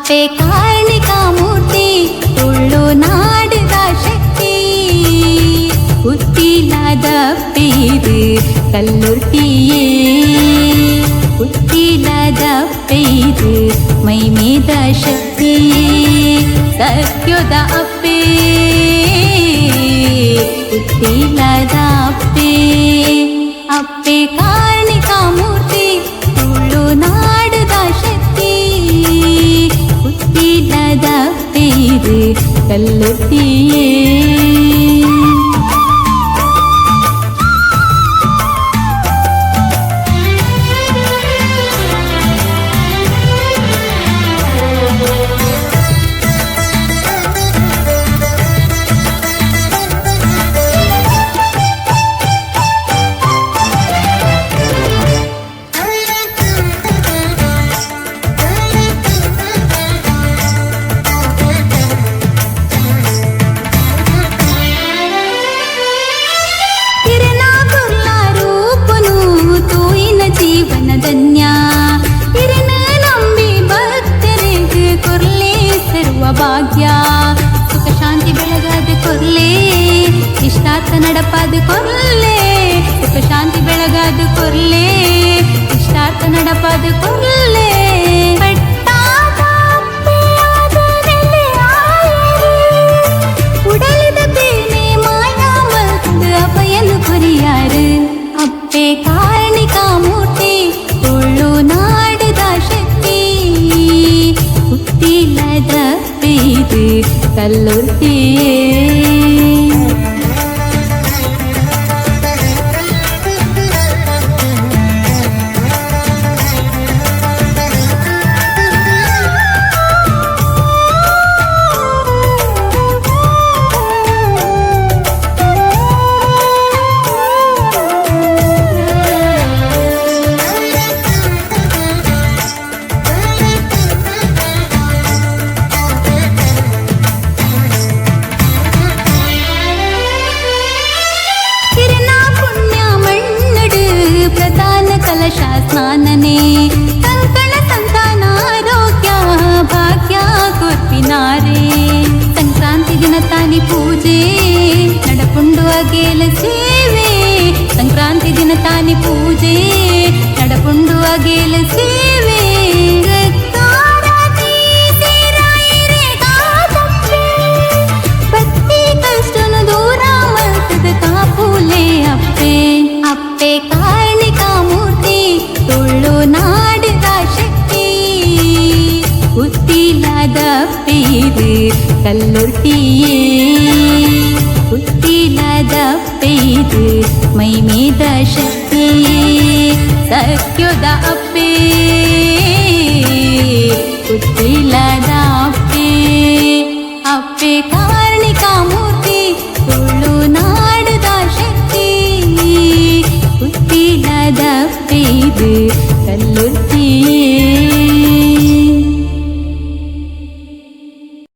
ಅಪ್ಪೆ ಕಾರಣಿಕಾ ಮೂರ್ತಿ ತುಳುನಾಡಿದ ಶಕ್ತಿ ಹುಟ್ಟಿಲ್ಲದ ಪೇರು ಕಲ್ಲುರ್ಟಿಯೇ ಹುಟ್ಟಿಲ್ಲದ ಪೇರು ಮೈಮೇದ ಶಕ್ತಿ ಸತ್ಯದ ಅಪ್ಪೆ ಹುಟ್ಟಿಲ್ಲದ ಅಪ್ಪೆ ಅಪ್ಪೆ ಕಾರಣಿಕಾ ಮೂರ್ತಿ ತುಳುನಾಡಿದ ಶಕ್ತಿ ಹುಟ್ಟಿಲ್ಲದ ಪೇರು ಕಲ್ಲುರ್ಟಿಯೇ ಭಾಗ್ಯ ಸುಖ ಶಾಂತಿ ಬೆಳಗದ ಕೊರ್ಲೆ ಇಷ್ಟಾರ್ಥ ನಡಪದ ಕೊರ್ಲೆ ಸುಖ ಶಾಂತಿ ಬೆಳಗದ ಕೊರ್ಲೆ ಇಷ್ಟಾರ್ಥ ನಡಪದ ಕೊರ್ಲೆ ಉಡಲಿದ ಬೇನೆ ಮಾಯಾ ಮಲ್ದ ಅಪಯನು ಕೊರಿಯಾರು ಅಪ್ಪೆ ಕಾರಣಿಕಾ ಮೂರ್ತಿ ತುಳುನಾಡಿದ ಶಕ್ತಿ ಹುಟ್ಟಿಲ್ಲದ ಪೇರು ಕಲ್ಲುರ್ಟಿಯೇ ಕಲಶ ಸ್ನಾನನೆ ಕಂಕಣ ಸಂತಾನ ಆರೋಗ್ಯ ಭಾಗ್ಯ ಕೊರ್ಪಿನಾರೆ ಸಂಕ್ರಾಂತಿ ದಿನ ತಾನಿ ಪೂಜೆ ನಡಪುಂಡು ಅಗೇಲ ಸೇವೆ ಸಂಕ್ರಾಂತಿ ದಿನ ತಾನಿ ಪೂಜೆ ನಡಪುಂಡು ಅಗೇಲ ಸೇವೆ ಭಕ್ತಿ ಕಷ್ಟನು ದೂರ ಮಲ್ತದ ಕಾಪುಲೆ ಅಪ್ಪೆ ಅಪ್ಪೆ ಕಾರಣಿಕಾ ಮೂರ್ತಿ ತುಳುನಾಡಿದ ಶಕ್ತಿ ಹುಟ್ಟಿಲ್ಲದ ಪೇರು ಕಲ್ಲುರ್ಟಿಯೇ ಹುಟ್ಟಿಲ್ಲದ ಪೇರು ಮೈಮೇದ ಶಕ್ತಿ ಸತ್ಯದ ಅಪ್ಪೆ